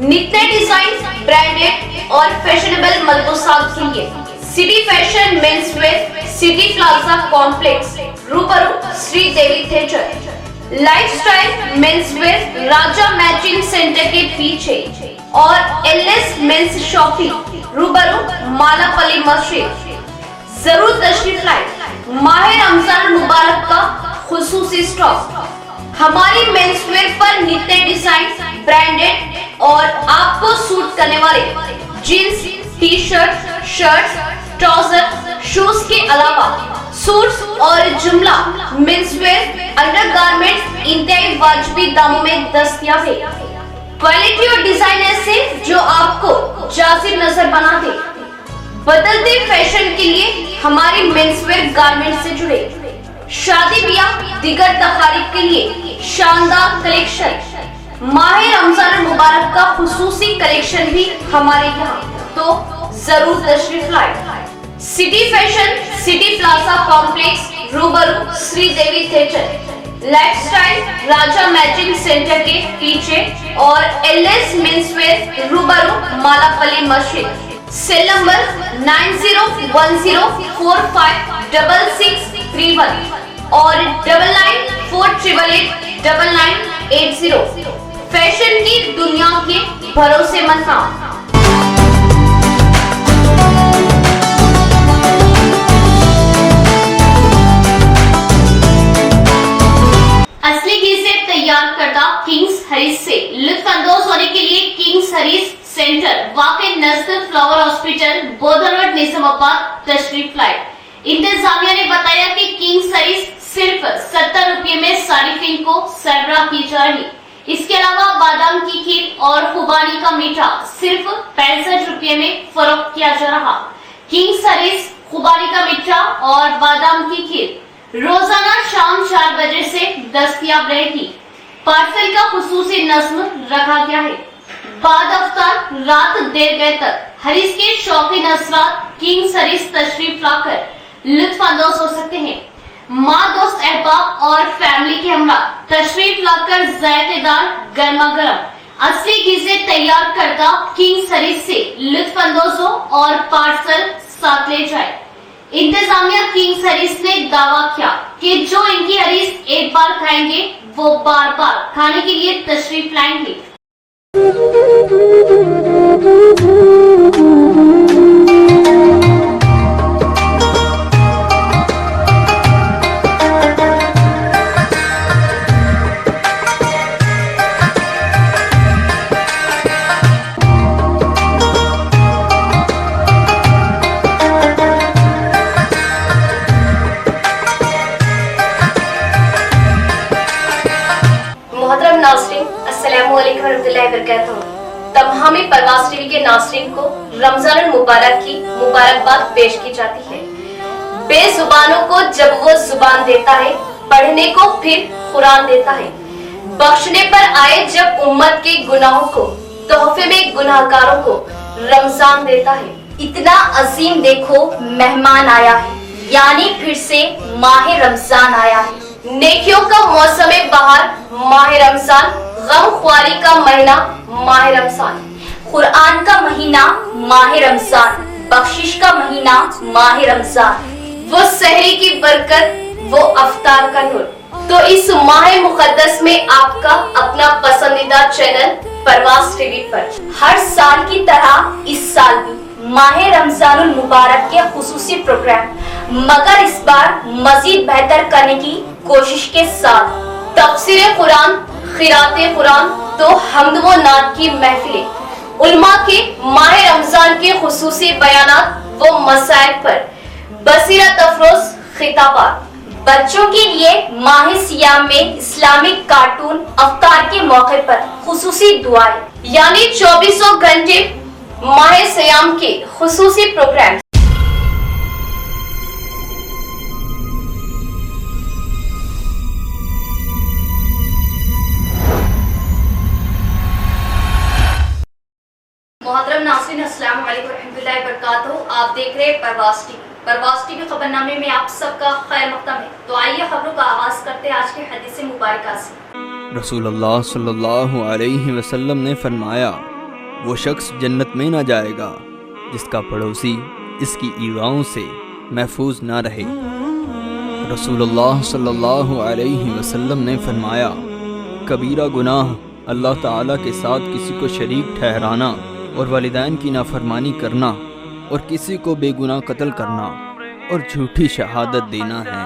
नित्य design, branded और fashionable मल्बोसात के लिए city fashion menswear, city plaza complex, रूबरू श्री देवी थिएटर, लाइफस्टाइल मेंसवेयर, राजा मैचिंग सेंटर के पीछे और एलएस मेंस शॉपिंग, रूबरू मालापल्ली मस्जिद। जरूर तशरीफ लाए। माह रमजान मुबारक का खुसूसी स्टॉक। हमारी मेंसवेयर पर नित्य डिजाइन, ब्रांडेड और आपको सूट करने वाले jeans, T shirt, shirts, trouser, shoes के अलावा सूट्स और जुमला मेंसवेयर अंडरगारमेंट्स इंतहाई वाजिबी दामों में दस्तयाब है। क्वालिटी और डिजाइन ऐसे जो आपको जाजिब नजर बनाते। बदलते फैशन के लिए हमारे मेंसवेयर गारमेंट से जुड़े। शादी ब्याह दिगर तकारीब के लिए शानदार कलेक्शन। माह रमजान मुबारक का खुसूसी कलेक्शन भी हमारे यहाँ, तो जरूर तशरीफ लाए। City fashion, city plaza complex, रूबरू श्री देवी थिएटर, लाइफस्टाइल, राजा मैचिंग सेंटर के पीछे और एलएस मेंसवेयर, रूबरू मालापल्ली मस्जिद। सेल नंबर 9010456631 और 9948889980। फैशन की दुनिया के भरोसेमंद नाम। असली घी से तैयार करदा किंग्स हरीज से लुत्फानंदोज होने के लिए किंग्स हरीज सेंटर वाकई नजदीक फ्लावर हॉस्पिटल, बोधन रोड, निजामाबाद तशरीफ लाए। इंतजामिया ने बताया कि किंग्स हरीज सिर्फ 70 रुपए में सारिफिन को सरबराह की जा रही। इसके अलावा बादाम की खीर और खुबानी का मीठा सिर्फ 65 रुपए में फरोख्त किया जा रहा। किंग्स हरीज खुबानी का मीठा और बादाम की खीर रोजाना शाम 4 बजे से दस्तयाब रहेगी। पार्सल का खुसूसी नज्म रखा गया है। बाद अफ्तार रात देर गए तक हरीज के शौकीन असरात किंग्स हरीज तशरीफ लाकर लुत्फानंदोज हो सकते हैं। माँ, दोस्त, अहबाब और फैमिली के हमरा तशरीफ लाकर जायकेदार गर्मा गर्म असली घी से तैयार करदा किंग्स हरीज से लुत्फानंदोज हो और पार्सल साथ ले जाए। इंतजामिया किंग्स हरीज ने दावा किया कि जो इनकी हरीज एक बार खाएंगे वो बार बार खाने के लिए तशरीफ लाएंगे। मोहतरम नाज़रीन, अस्सलामु अलैकुम वरहमतुल्लाहि वबरकातुहू। तमामी परवाज़ टीवी के नाज़रीन को रमजान मुबारक की मुबारकबाद पेश की जाती है। बेजुबानों को जब वो जुबान देता है, पढ़ने को फिर कुरान देता है। बख्शने पर आए जब उम्मत के गुनाहों को, तोहफे में गुनाहगारों को रमजान देता है। इतना अजीम देखो मेहमान आया है, यानी फिर से माह रमजान आया है। नेकियों का मौसम बहार माह रमजान, गम ख्वारी का महीना माह रमजान, कुरान का महीना माह रमजान, बख्शिश का महीना माह रमजान, वो सहरी की बरकत, वो अफ्तार का नूर। तो इस माह मुकद्दस में आपका अपना पसंदीदा चैनल परवाज़ टीवी पर हर साल की तरह इस साल भी माह रमजानुल मुबारक के खुसूसी प्रोग्राम, मगर इस बार मजीद बेहतर करने की कोशिश के साथ तफसीर कुरान, खिराते कुरान, तो हम्द व नात की महफिलें, उलमा के माह रमजान के खुसूसी बयानात व मसाइल पर बसीरत अफरोज खिताबात, बच्चों के लिए माह सियाम में इस्लामिक कार्टून, अफ्तार के मौके पर खुसूसी दुआएं, यानी 24 घंटे माह सियाम के खुसूसी प्रोग्राम। मोहतरम नाज़रीन, अस्सलाम वालेकुम रहमतुल्लाहि वबरकातुहू। आप देख रहे हैं परवाज़ टीवी। परवाज़ टीवी खबरनामे में आप सबका खैर मक़दम है। तो आइए खबरों का आगाज करते हैं आज के हदीस मुबारका से। रसूलुल्लाह सल्लल्लाहु अलैहि वसल्लम ने फरमाया, वो शख्स जन्नत में ना जाएगा जिसका पड़ोसी इसकी ईगाओं से महफूज ना रहे। रसूलुल्लाह सल्लल्लाहु अलैहि वसल्लम ने फरमाया, कबीरा गुनाह अल्लाह ताला के साथ किसी को शरीक ठहराना और वालिदैन की नाफरमानी करना और किसी को बेगुनाह कत्ल करना और झूठी शहादत देना है।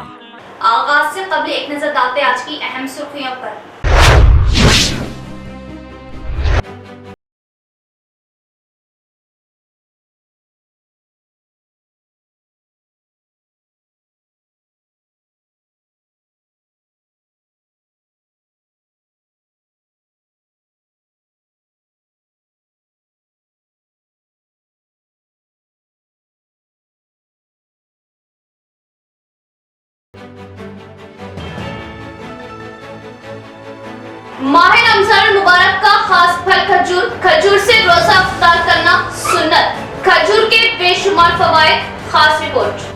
आगाज से कबल एक नजर डालते आज की अहम सुर्खियों पर। माह रमजान मुबारक का खास फल खजूर। खजूर से रोजा इफ्तार करना सुन्नत। खजूर के बेशुमार फवाइद, खास रिपोर्ट।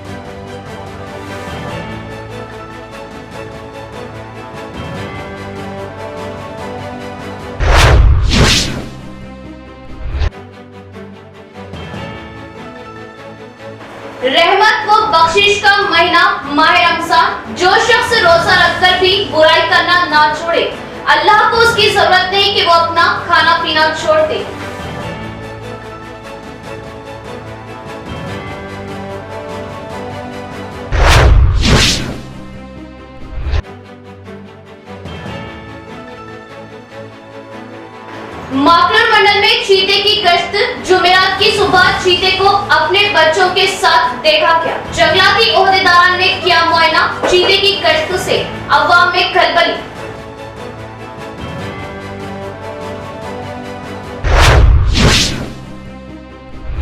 रहमत व बख्शिश का महीना माह रमजान। जो शख्स रोजा रखकर भी बुराई करना ना छोड़े, अल्लाह को उसकी जरूरत नहीं कि वो अपना खाना पीना छोड़ दे। माकड़ मंडल में चीते की गश्त। जुमेरात की सुबह चीते को अपने बच्चों के साथ देखा गया। जंगलाती ओहदेदारान ने किया मुआयना। चीते की गश्त से अवाम में खलबली।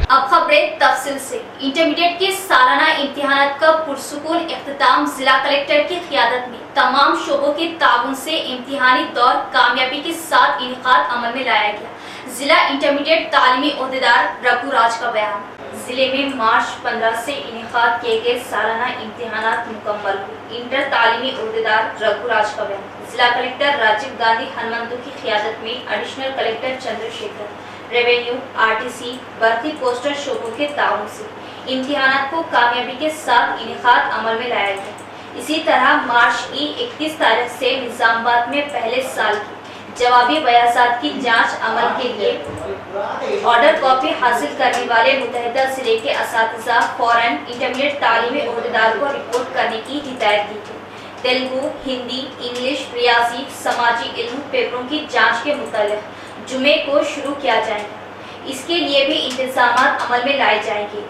अब खबरें तफसील से। इंटरमीडिएट के सालाना इम्तिहानात का पुरसुकून इख्तिताम। जिला कलेक्टर की क़ियादत में तमाम शोबों के ताउन से इम्तिहानी दौर कामयाबी के साथ इनेकाद अमल में लाया गया। जिला इंटरमीडिएट तालीमी ओहदेदार रघुराज का बयान। जिले में मार्च 15 से इनेकाद किए गए सालाना इम्तिहानात मुकम्मल हुए। इंटर तालीमी ओहदेदार रघुराज का बयान। जिला कलेक्टर राजीव गांधी हनुमंतु की क़ियादत में additional collector Chandrashekhar, revenue, RTC, बर्ती पोस्टल शोबों के ताउन से इम्तिहानात को कामयाबी के साथ इनेकाद अमल में लाया गया। इसी तरह मार्च की 31 तारीख से निजामाबाद में पहले साल की जवाबी बयासात की जांच अमल के लिए ऑर्डर कॉपी हासिल करने वाले मुतहदा जिले के असातिज़ा फौरन इंटरमीडिएट तालीमी ओहदेदार को रिपोर्ट करने की हिदायत दी गई। तेलुगु, हिंदी, इंग्लिश, रियाजी, समाजी इल्म पेपरों की जांच के मुतालिक जुमे को शुरू किया जाएगा। इसके लिए भी इंतजामात अमल में लाए जाएंगे।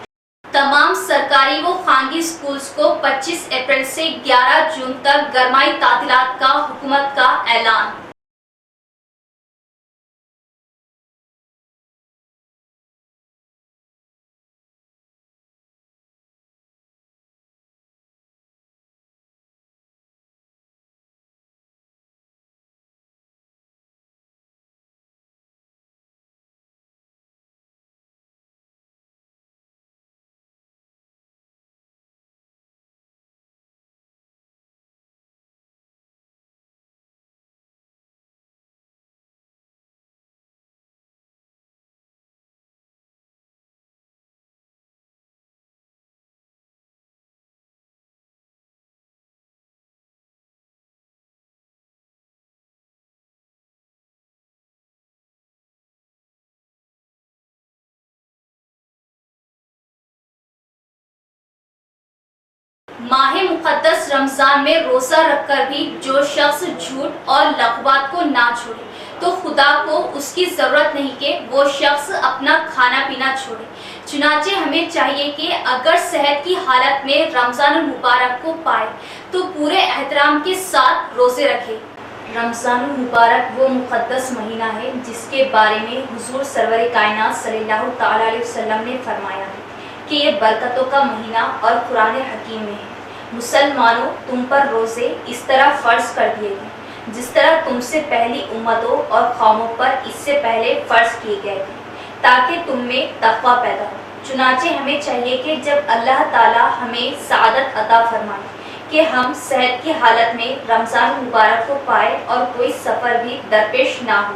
तमाम सरकारी व खानगी स्कूल्स को 25 अप्रैल से 11 जून तक गरमाई तातीलात का हुकूमत का ऐलान। माह मुक़द्दस रमजान में रोजा रखकर भी जो शख्स झूठ और लग़्वात को ना छोड़े तो खुदा को उसकी जरूरत नहीं कि वो शख्स अपना खाना पीना छोड़े। चुनाचे हमें चाहिए कि अगर सेहत की हालत में रमजान मुबारक को पाए तो पूरे एहतराम के साथ रोजे रखे। रमजान मुबारक वो मुक़द्दस महीना है जिसके बारे में हुजूर सरवर कायनात सल्लल्लाहु तआला अलैहि वसल्लम ने फरमाया है कि ये बरकतों का महीना और कुरान हकीम में है। मुसलमानों, तुम पर रोज़े इस तरह फ़र्ज कर दिए गए जिस तरह तुमसे पहली उम्मतों और कौमों पर इससे पहले फ़र्ज किए गए थे ताकि तुम में तक़वा पैदा हो। चुनाचे हमें चाहिए कि जब अल्लाह ताला हमें सआदत अता फरमाए कि हम सेहत की हालत में रमज़ान मुबारक को पाए और कोई सफ़र भी दरपेश ना हो,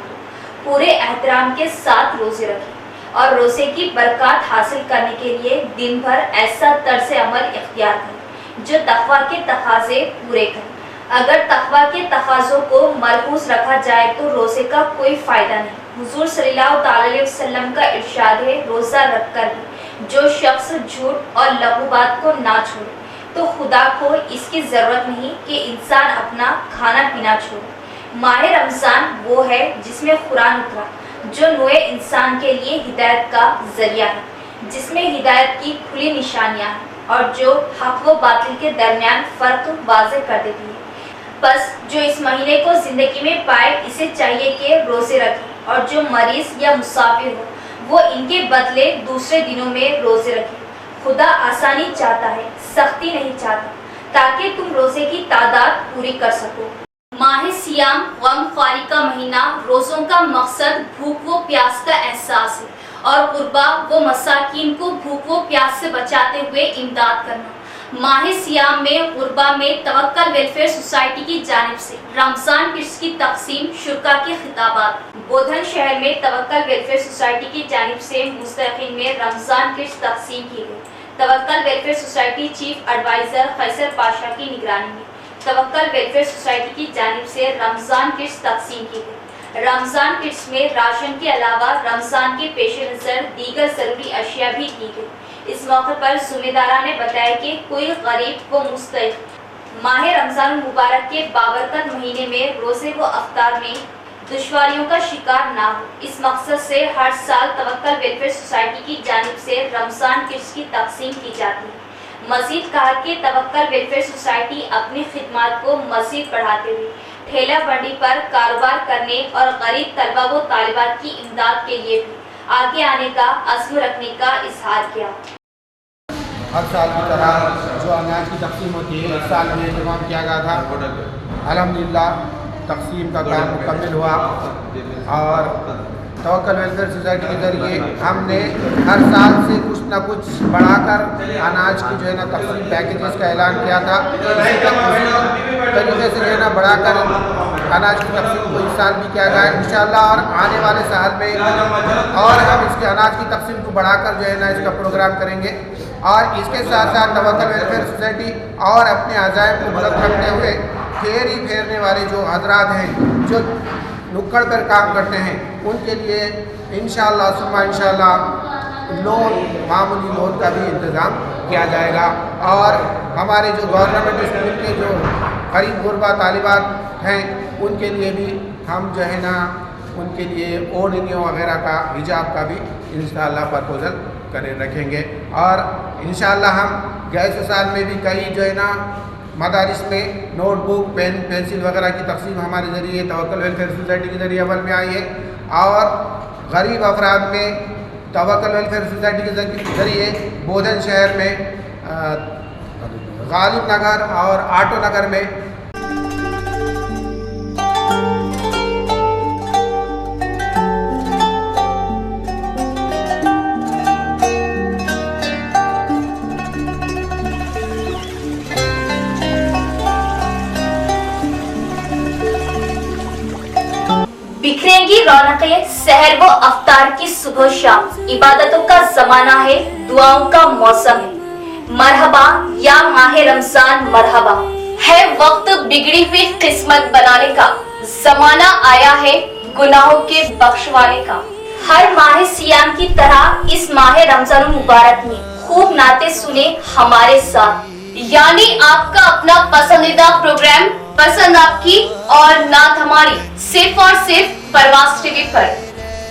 पूरे एहतराम के साथ रोजे रखें और रोजे की बरकत हासिल करने के लिए दिन भर ऐसा तर्ज अमल इख्तियार करें जो तकवा के तकाजे पूरे करे। अगर तकवा के तकाजों को मलहूज रखा जाए तो रोजे का कोई फायदा नहीं। हुजूर सल्लल्लाहु अलैहि वसल्लम का इरशाद है, रोजा रखकर भी जो शख्स झूठ और लघु बात को ना छोड़े तो खुदा को इसकी जरूरत नहीं कि इंसान अपना खाना पीना छोड़े। माह रमजान वो है जिसमें कुरान उतरा, जो नूए इंसान के लिए हिदायत का जरिया है, जिसमें हिदायत की खुली निशानियां हैं और जो हक व बातिल के दरमियान फर्क वाज़ेह कर देती है। बस जो इस महीने को जिंदगी में पाए इसे चाहिए कि रोजे रखे और जो मरीज या मुसाफिर हो वो इनके बदले दूसरे दिनों में रोजे रखे। खुदा आसानी चाहता है, सख्ती नहीं चाहता, ताकि तुम रोजे की तादाद पूरी कर सको। माह सियाम गम ख्वारी का महीना, रोजों का मकसद भूख व प्यास का एहसास है और कुर्बा व मसाकीन को भूख व प्यास से बचाते हुए इमदाद करना। माह सियाम में गुरबा में तवक्कल वेलफेयर सोसाइटी की जानिब से रमजान किट्स की तकसीम, शुरा के खिताबात। बोधन शहर में तवक्कल वेलफेयर सोसाइटी की जानिब से मुस्तकीन में रमजान किट्स तकसीम की गई। Tawakkal welfare society chief adviser Khaiser Pasha की निगरानी में तवक्कल वेलफेयर सोसाइटी की जानिब से रमजान किट्स तकसीम की गई। रमजान किट्स में राशन के अलावा रमजान के पेश नज़र दीगर जरूरी अशिया भी दी गई। इस मौके पर जिम्मेदारा ने बताया कि कोई गरीब व मुस्तहिक माह रमजान मुबारक के बाबरकत महीने में रोजे व अफ्तार में दुश्वारियों का शिकार ना हो। इस मकसद से हर साल तवक्कल वेलफेयर सोसाइटी की जानिब से रमजान किट्स की तकसीम की जाती है। मजीद कहा कि तवक्कल वेलफेयर सोसाइटी अपनी खिदमात को मजीद बढ़ाते हुए ठेला मंडी पर कारोबार करने और गरीब तलबा व तालिबात की इमदाद के लिए भी आगे आने का अज़्म रखने का इजहार किया। हर साल की तरह जो अनाज की तकसीम होती है इस साल में इंतजाम किया गया था। अल्हम्दुलिल्लाह तकसीम का काम मुकम्मल हुआ और तवक्कल वेलफेयर सोसाइटी के ज़रिए हमने हर साल से कुछ ना कुछ बढ़ाकर अनाज की जो है ना तकसीम पैकेजेस का ऐलान किया था। इसी तरीके से जो है ना बढ़ाकर अनाज की तकसीम को इस साल भी किया गया है इंशाअल्लाह। और आने वाले साल में और हम इसके अनाज की तकसीम को बढ़ाकर जो है ना इसका प्रोग्राम करेंगे। और इसके साथ साथ तवक्कल वेलफेयर सोसाइटी और अपने अज़ाइम को बुलंद रखते हुए फेरी फेरने वाले जो हजरात हैं जो नुक्कड़ पर काम करते हैं उनके लिए इंशाअल्लाह सुम्मा इंशाअल्लाह लोन, मामूली लोन का भी इंतज़ाम किया जाएगा। और हमारे जो गवर्नमेंट स्कूल के जो गरीब गुरबा तालिबात हैं उनके लिए भी हम जो है ना उनके लिए ओढ़नियों वगैरह का हिजाब का भी इंशाअल्लाह प्रपोजल करें रखेंगे। और इंशाअल्लाह हम गए साल में भी कई जो है ना मदारिस में नोटबुक, पेन, पेंसिल वगैरह की तकसीम हमारे ज़रिए तवक्कल वेलफेयर सोसाइटी के ज़रिए अमल में आई है। और गरीब अफराद में तवक्कल वेलफेयर सोसाइटी के ज़रिए बोधन शहर में गालिब नगर और आटो नगर में बिखरेंगी रौनकें सहर व अफ्तार की सुबह शाम। इबादतों का जमाना है, दुआओं का मौसम है। मरहबा या माह रमजान मरहबा है, वक्त बिगड़ी हुई किस्मत बनाने का। जमाना आया है गुनाहों के बख्शवाने का। हर माह सियाम की तरह इस माह रमजान मुबारक में खूब नाते सुने हमारे साथ, यानी आपका अपना पसंदीदा प्रोग्राम पसंद आपकी और नात हमारी, सिर्फ और सिर्फ परवाज़ टीवी पर।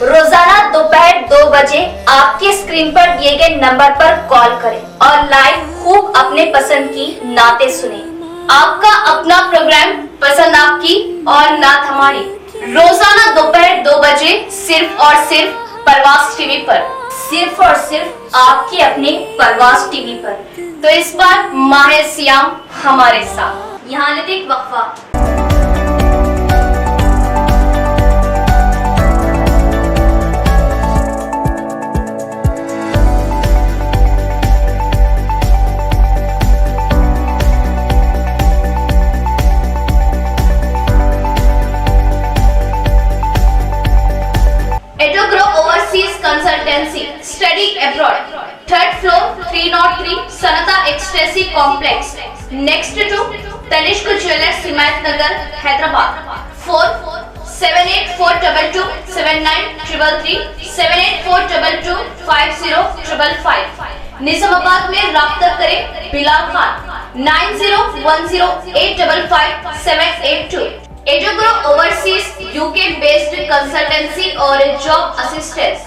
रोजाना दोपहर 2 बजे आपके स्क्रीन पर दिए गए नंबर पर कॉल करें और लाइव खूब अपने पसंद की नाते सुने। आपका अपना प्रोग्राम पसंद आपकी और नात हमारी, रोजाना दोपहर 2 बजे सिर्फ और सिर्फ परवाज़ टीवी पर, सिर्फ और सिर्फ आपके अपने परवाज़ टीवी पर। तो इस बार माह सियाम हमारे साथ। यहाँ लेते एक वक्फा। Consultancy study abroad, 3rd floor 303 सनता एक्सटेंसी complex, next to Tanishq jewellers Himayat Nagar Hyderabad. 47842279333 784225055। Nizamabad में राब्ता करें बिलाल खान 9010855782। एडोग्रो ओवरसीज यूके बेस्ड कंसल्टेंसी और जॉब असिस्टेंस।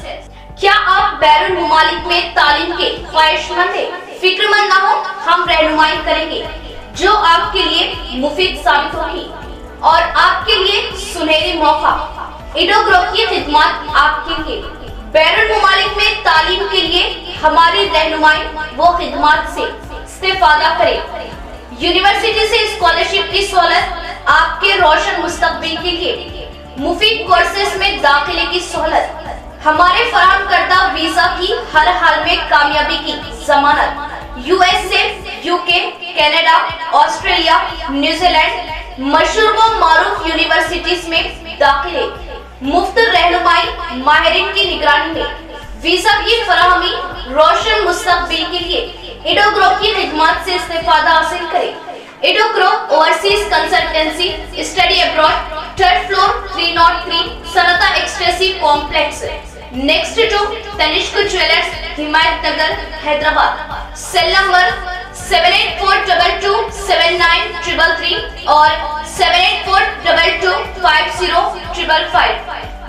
क्या आप बैरून मुमालिक में तालीम के ख्वाहिशमंद हैं? फिक्रमंद ना हो, हम रहनुमाई करेंगे जो आपके लिए मुफीद साबित होगी और आपके लिए सुनहरी मौका। एडोग्रो की खिदमत आपके लिए। बैरून मुमालिक में तालीम के लिए हमारी रहनुमाई वो खिदमत से इस्तेफादा करें। यूनिवर्सिटी से स्कॉलरशिप की सहूलत, आपके रोशन मुस्तकबिल के लिए मुफीद कोर्सेज में दाखिले की सहूलत, हमारे फराहम करदा वीजा की हर हाल में कामयाबी की जमानत, USA, UK, Canada, Australia, New Zealand मशहूर व मारूफ यूनिवर्सिटीज में दाखिले, मुफ्त रहनुमाई माहिरीन की निगरानी में, वीजा की फराहमी, रोशन मुस्तकबिल के लिए एडोग्रो की खिदमत से इस्तेफादा हासिल करें। एडोग्रो overseas consultancy study abroad, 3rd floor 303 सनता एक्सटेंसी complex, next to Tanishq jewellers Himayat Nagar Hyderabad. Cell number 7842279333 और 7842250555।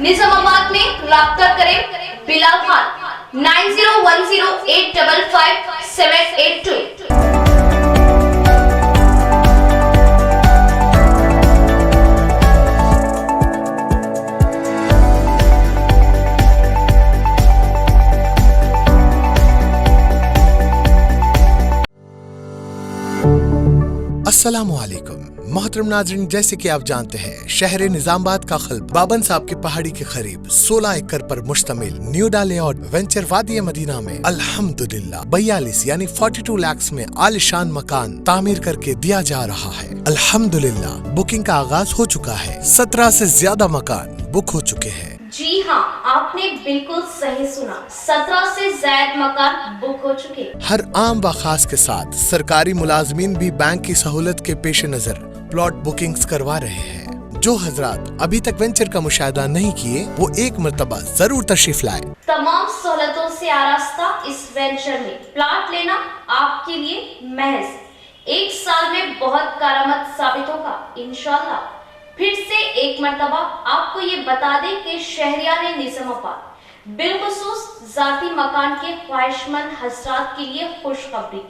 निजामाबाद में राब्ता करें बिलाल खान 9010855782। अस्सलामुअलैकुम मोहतरम नाज़रीन, जैसे कि आप जानते हैं शहर निजामाबाद का खल्ब बाबन साहब की पहाड़ी के करीब 16 एकड़ पर मुश्तमिल न्यूडा लेआउट वेंचर वादी मदीना में अल्हम्दुलिल्लाह 42 यानी 42 लाख में आलिशान मकान तामीर करके दिया जा रहा है। अल्हम्दुलिल्लाह बुकिंग का आगाज हो चुका है। 17 से ज्यादा मकान बुक हो चुके हैं। जी हाँ, आपने बिल्कुल सही सुना, 17 से ज्यादा मकान बुक हो चुके। हर आम व खास के साथ सरकारी मुलाजमीन भी बैंक की सहूलत के पेश नजर प्लॉट बुकिंग्स करवा रहे हैं। जो हजरात अभी तक वेंचर का मुशाहिदा नहीं किए वो एक मर्तबा जरूर तशरीफ लाए। तमाम सहूलतों से आरास्ता इस वेंचर में प्लॉट लेना आपके लिए महज 1 साल में बहुत कारआमद साबित होगा इंशाल्लाह। फिर से एक मर्तबा आपको ये बता दें कि शहरियान निजामाबाद बिलखुसूस जाती मकान के ख्वाहिशमंद हजरात के लिए खुशखबरी,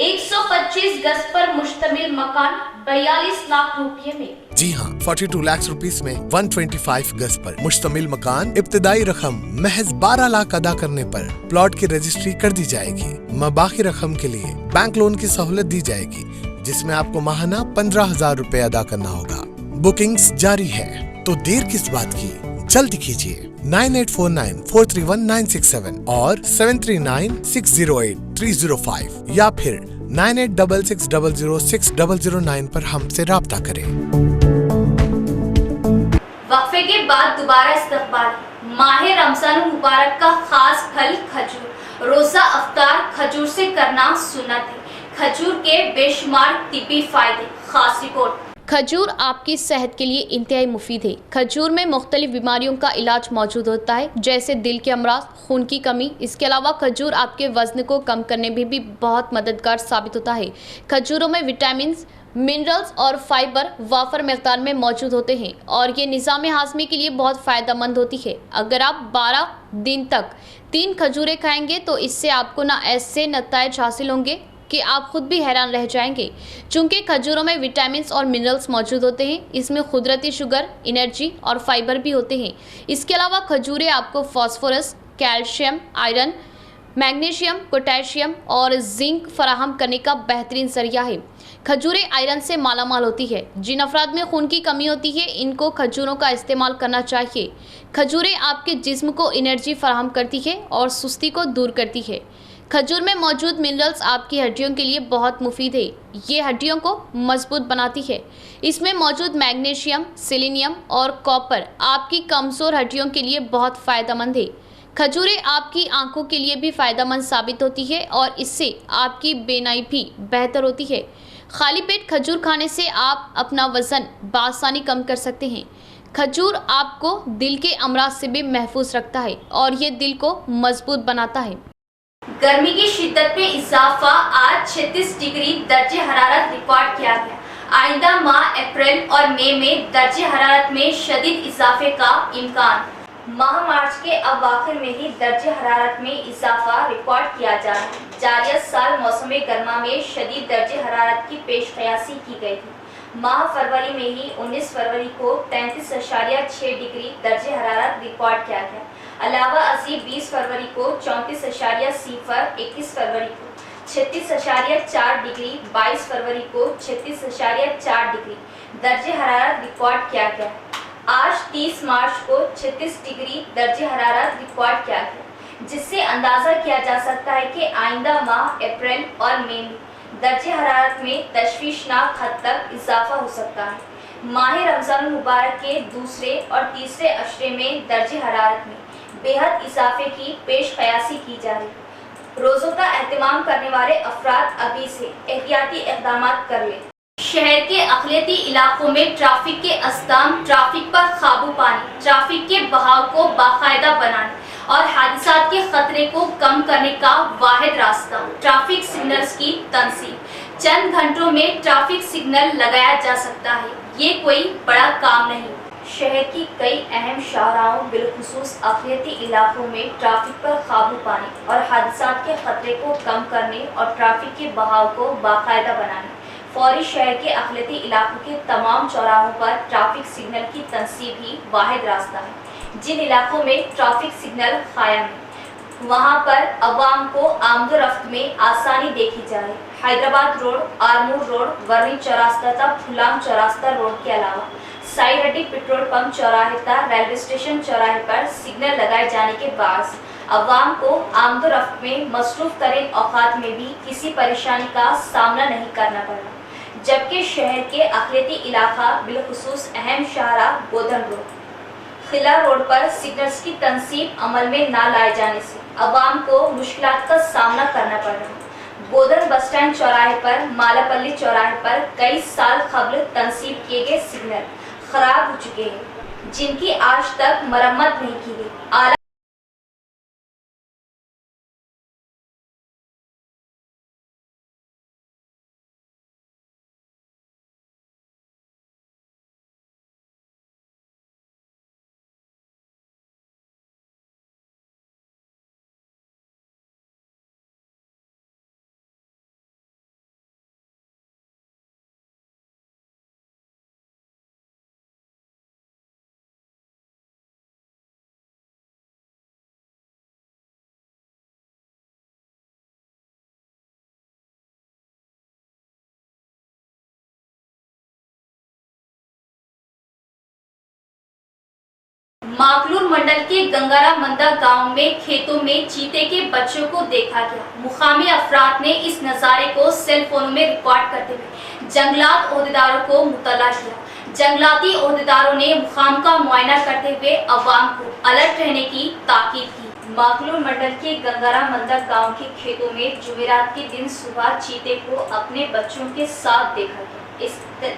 125 गज पर मुश्तमिल मकान 42 लाख रुपये में। जी हाँ, 42 लाख रुपीस में 125 गज पर मुश्तमिल मकान। इब्तिदाई रकम महज 12 लाख अदा करने पर प्लॉट की रजिस्ट्री कर दी जाएगी। मबाकी रकम के लिए बैंक लोन की सहूलत दी जाएगी, जिसमें आपको माहाना 15,000 रुपए अदा करना होगा। बुकिंग्स जारी है, तो देर किस बात की, जल्दी कीजिए। 9849431967 और 7396083005 या फिर 9866006009 पर हमसे राब्ता करें। वक्फे के बाद दोबारा इस्तकबाल। माह रमजान मुबारक का खास फल खजूर। रोजा अफ्तार खजूर से करना सुन्नत है। खजूर के बेशुमार तिब्बी फायदे। खास रिपोर्ट। खजूर आपकी सेहत के लिए इंतहाई मुफीद है। खजूर में मुख्तलिफ बीमारियों का इलाज मौजूद होता है, जैसे दिल के अमराज, खून की कमी। इसके अलावा खजूर आपके वज़न को कम करने में भी बहुत मददगार साबित होता है। खजूरों में विटामिन, मिनरल्स और फाइबर वाफर मकदार में मौजूद होते हैं और ये निज़ाम हाज़मे के लिए बहुत फ़ायदेमंद होती है। अगर आप 12 दिन तक 3 खजूरें खाएंगे तो इससे आपको ना ऐसे नतीजे हासिल होंगे कि आप खुद भी हैरान रह जाएंगे। चूँकि खजूरों में विटामिन और मिनरल्स मौजूद होते हैं, इसमें कुदरती शुगर, एनर्जी और फाइबर भी होते हैं। इसके अलावा खजूरें आपको phosphorus, calcium, iron, magnesium, potassium और जिंक फराहम करने का बेहतरीन जरिया है। खजूरें आयरन से मालामाल होती है। जिन अफराद में खून की कमी होती है, इनको खजूरों का इस्तेमाल करना चाहिए। खजूरें आपके जिस्म को एनर्जी फराहम करती है और सुस्ती को दूर करती है। खजूर में मौजूद मिनरल्स आपकी हड्डियों के लिए बहुत मुफीद है। ये हड्डियों को मजबूत बनाती है। इसमें मौजूद मैग्नीशियम, सेलेनियम और कॉपर आपकी कमज़ोर हड्डियों के लिए बहुत फ़ायदेमंद है। खजूरें आपकी आंखों के लिए भी फ़ायदेमंद साबित होती है और इससे आपकी बीनाई भी बेहतर होती है। खाली पेट खजूर खाने से आप अपना वज़न बआसानी कम कर सकते हैं। खजूर आपको दिल के अमराज से भी महफूज रखता है और ये दिल को मजबूत बनाता है। गर्मी की शिद्दत में इजाफा, आज 36 डिग्री दर्जे हरारत रिकॉर्ड किया गया। आइंदा माह अप्रैल और मई में दर्जे हरारत में शदीद इजाफे का इम्कान। माह मार्च के अवाखिर में ही दर्जे हरारत में इजाफा रिकॉर्ड किया जा रहा है। जारिया साल मौसम गर्मा में शदीद दर्जे हरारत की पेशकयासी की गई थी। माह फरवरी में ही 19 फरवरी को 33.6 डिग्री दर्जे हरारत रिकॉर्ड किया गया। अलावा असी 20 फरवरी को 34.0, 21 फरवरी को 36.4 डिग्री, 22 फरवरी को 36.4 डिग्री दर्जे हरारत रिकॉर्ड किया गया। आज 30 मार्च को 36 डिग्री दर्जे हरारत रिकॉर्ड किया गया, जिससे अंदाजा किया जा सकता है कि आइंदा माह अप्रैल और मई में दर्जे हरारत में तशवीशनाक हद तक इजाफा हो सकता है। माह रमजान मुबारक के दूसरे और तीसरे अशरे में दर्जे हरारत में बेहद इजाफे की पेशकयासी की जा रही है। रोज़ों का एहतमाम करने वाले अफराद अभी से एहतियाती इक़दाम कर लें। शहर के अक़लियती इलाकों में ट्रैफिक के अस्तम, ट्रैफिक पर काबू पाने, ट्रैफिक के बहाव को बाकायदा बनाने और हादसात के खतरे को कम करने का वाहिद रास्ता ट्रैफिक सिग्नल्स की तनसीब। चंद घंटों में ट्रैफिक सिग्नल लगाया जा सकता है, ये कोई बड़ा काम नहीं। शहर की कई अहम शाहराहों बिलखुसूस अक़लियती इलाकों में ट्रैफिक पर काबू पाने और हादसात के खतरे को कम करने और ट्रैफिक के बहाव को बाकायदा बनाने फौरी शहर के अक़लियती इलाकों के तमाम चौराहों पर ट्रैफिक सिग्नल की तनसीब ही वाहिद रास्ता है। जिन इलाकों में ट्रैफिक सिग्नल कायम है वहाँ पर अवाम को आमदोरफ्त में आसानी देखी जाए। हैदराबाद रोड, आरमूर रोड, वर्नी चौरास्ता तक फुलाम चौरास्ता रोड के अलावा साईहट्टी पेट्रोल पंप चौराहे तक रेलवे स्टेशन चौराहे पर सिग्नल लगाए जाने के बाद अवाम को आमदोरफ्त में मसरूफ तरीन औकात में भी किसी परेशानी का सामना नहीं करना पड़ा। जबकि शहर के अक़लियती इलाका बिलखुसूस अहम शाहराह गोधन रोड, खिला रोड पर सिग्नल्स की तनसीब अमल में ना लाए जाने से अवाम को मुश्किलात का सामना करना पड़ रहा। गोधन बस स्टैंड चौराहे पर, मालापल्ली चौराहे पर कई साल कबल तनसीब किए गए सिग्नल खराब हो चुके हैं, जिनकी आज तक मरम्मत नहीं की गई। माकलूर मंडल के गंगारा मंदा गांव में खेतों में चीते के बच्चों को देखा गया। मुकामी अफराद ने इस नज़ारे को सेल फोनों में रिकॉर्ड करते हुए जंगलात ओहदेदारों को मुतला किया। जंगलाती ओहदेदारों ने मुकाम का मुआयना करते हुए अवाम को अलर्ट रहने की ताकीद की। माकलूर मंडल के गंगारा मंदा गाँव के खेतों में जुमेरात के दिन सुबह चीते को अपने बच्चों के साथ देखा गया।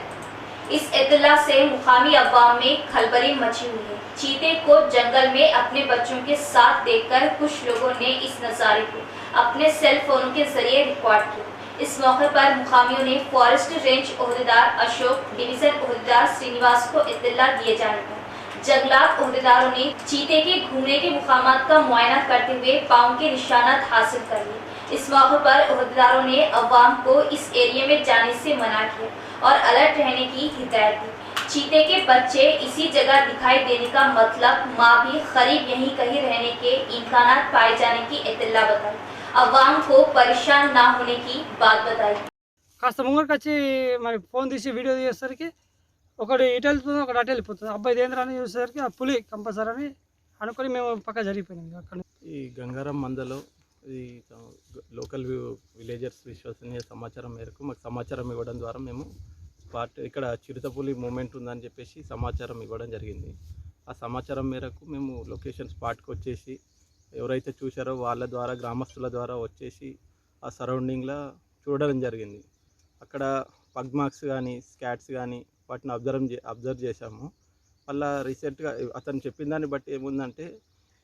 इस इत्तला से मुकामी अवाम में खलबली मची हुई है। चीते को जंगल में अपने बच्चों के साथ देखकर कुछ लोगों ने इस नज़ारे को अपने सेल फोनों के जरिए रिकॉर्ड किया। इस मौके पर मुकामियों ने फॉरेस्ट रेंज ओहदेदार अशोक, डिवीजन ओहदेदार श्रीनिवास को इत्तला दिए जाने पर जंगलात ओहदेदारों ने चीते के घूमने के मुकामात का मुआयना करते हुए पाँव के निशानात हासिल कर लिए। इस मौके पर ओहदेदारों ने अवाम को इस एरिया में जाने से मना किया और अलर्ट रहने की हिदायत दी। चीते के बच्चे इसी जगह दिखाई देने का मतलब माँ भी करीब यहीं कहीं रहने के इम्कानात पाए जाने की इत्तला बताई। अवाम को परेशान ना होने की बात बताई। కాస్త ముంగరికి వచ్చి మరి ఫోన్ తీసి వీడియో తీసేసరికి ఒకటి ఇటు వెళ్తుంది, ఒకటి అటు వెళ్ళిపోతుంది. అబ్బాయి ఏంద్రా అని చూసేసరికి ఆ పులి కంపల్సరీ అని అనుకొని మేము పక్క జరిగిపోయినాం. అక్కడ ఈ గంగారం మందలో ఈ లోకల్ విలేజర్స్ విశ్వసనీయ సమాచారం మేరకు మాకు సమాచారం ఇవ్వడం ద్వారా మేము ఇక్కడ చిరుతపులి మూమెంట్ ఉందని చెప్పేసి సమాచారం ఇవ్వడం జరిగింది. ఆ సమాచారం మేరకు మేము లొకేషన్ స్పాట్కి వచ్చేసి ఎవరైతే చూశారో వాళ్ళ ద్వారా గ్రామస్తుల ద్వారా వచ్చేసి ఆ సరౌండింగ్లో చూడడం జరిగింది. అక్కడ పగ్ మార్క్స్ కానీ స్కాట్స్ కానీ వాటిని అబ్జర్వ్ చేశాము. మళ్ళీ రీసెంట్గా అతను చెప్పిన దాన్ని బట్టి ఏముందంటే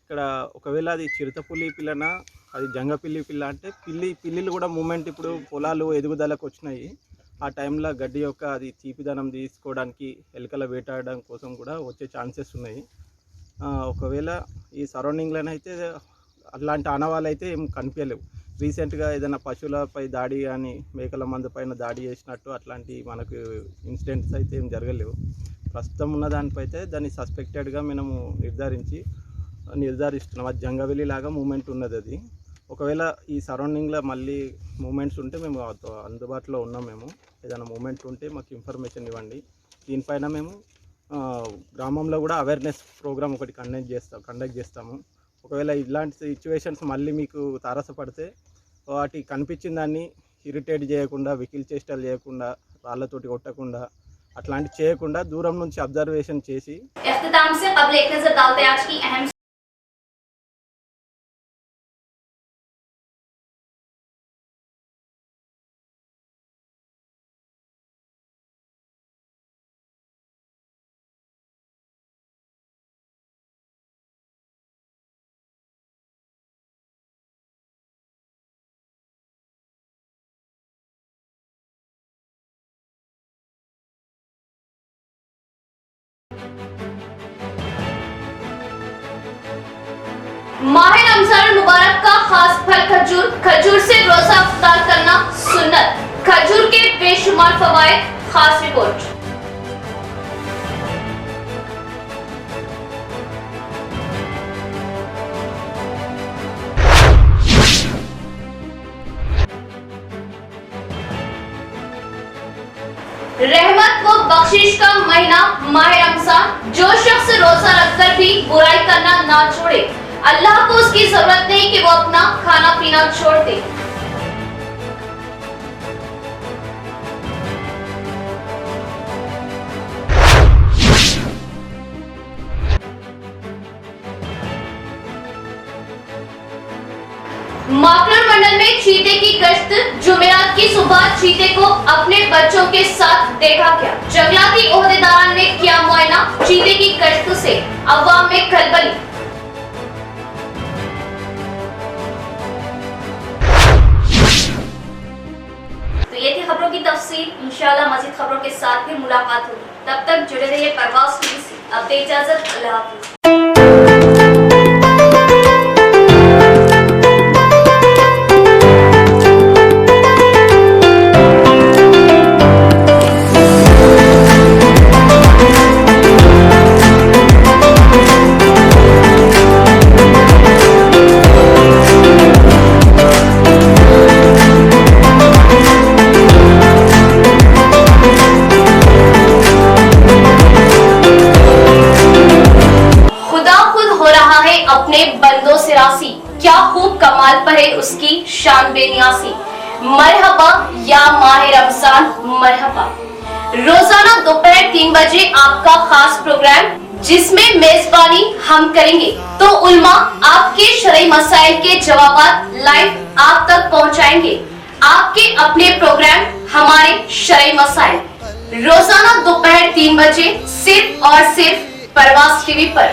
ఇక్కడ ఒకవేళ అది చిరుతపులి పిల్లనా అది జంగపిల్లి పిల్ల అంటే పిల్లిలు కూడా మూమెంట్ ఇప్పుడు పొలాలు ఎదుగుదలకు వచ్చినాయి. ఆ టైంలో గడ్డి యొక్క అది తీపిదనం తీసుకోవడానికి ఎలుకల వేటాడడం కోసం కూడా వచ్చే ఛాన్సెస్ ఉన్నాయి. ఒకవేళ ఈ సరౌండింగ్లోనైతే అలాంటి ఆనవాళ్ళు అయితే ఏం కనిపించలేవు. రీసెంట్గా ఏదైనా పశువులపై దాడి కానీ మేకల మంద పైన దాడి చేసినట్టు అట్లాంటి మనకు ఇన్సిడెంట్స్ అయితే ఏం జరగలేవు. ప్రస్తుతం ఉన్న దానిపైతే దాన్ని సస్పెక్టెడ్గా మనము నిర్ధారిస్తున్నాం. అది జంగవెల్లి లాగా మూమెంట్ ఉన్నది. అది ఒకవేళ ఈ సరౌండింగ్లో మళ్ళీ మూమెంట్స్ ఉంటే మేము అందుబాటులో ఉన్నాం. మేము ఏదైనా మూమెంట్ ఉంటే మాకు ఇన్ఫర్మేషన్ ఇవ్వండి. దీనిపైన మేము గ్రామంలో కూడా అవేర్నెస్ ప్రోగ్రామ్ ఒకటి కండక్ట్ చేస్తాము. ఒకవేళ ఇలాంటి సిచ్యువేషన్స్ మళ్ళీ మీకు తారసపడితే వాటి కనిపించిన దాన్ని ఇరిటేట్ చేయకుండా, వెకిల్ చేష్టలు చేయకుండా, రాళ్ళతోటి కొట్టకుండా అట్లాంటి చేయకుండా దూరం నుంచి అబ్జర్వేషన్ చేసి इख्तिताम से क़ब्ल एक नज़र डालते हैं आज की अहम माह रमजान मुबारक का खास फल खजूर। खजूर से रोजा इफ्तार करना सुन्नत। खजूर के बेशुमार फवायद, खास रिपोर्ट। रहमत व बख्शिश का महीना माह रमजान। जो शख्स रोजा रखकर भी बुराई करना ना छोड़े, अल्लाह को उसकी जरूरत नहीं कि वो अपना खाना पीना छोड़ दे। माकड़ मंडल में चीते की गश्त। जुमेरात की सुबह चीते को अपने बच्चों के साथ देखा गया। जंगलाती ओहदेदारान ने किया मुआयना। चीते की गश्त से अवाम में खलबली। तो ये थी खबरों की तफसील। इंशाल्लाह मज़ीद खबरों के साथ फिर मुलाकात होगी। तब तक जुड़े रहिए परवाज़ टीवी से। अब दे इजाजत, अल्लाह हाफिज़। अपने बंदों से रासी। क्या खूब कमाल पर है उसकी शान बेनियासी। मरहबा या माह रमजान मरहबा। रोजाना दोपहर 3 बजे आपका खास प्रोग्राम, जिसमें मेजबानी हम करेंगे तो उल्मा आपके शरई मसाइल के जवाबात लाइव आप तक पहुंचाएंगे। आपके अपने प्रोग्राम हमारे शरई मसाइल, रोजाना दोपहर 3 बजे सिर्फ और सिर्फ परवाज़ टीवी पर।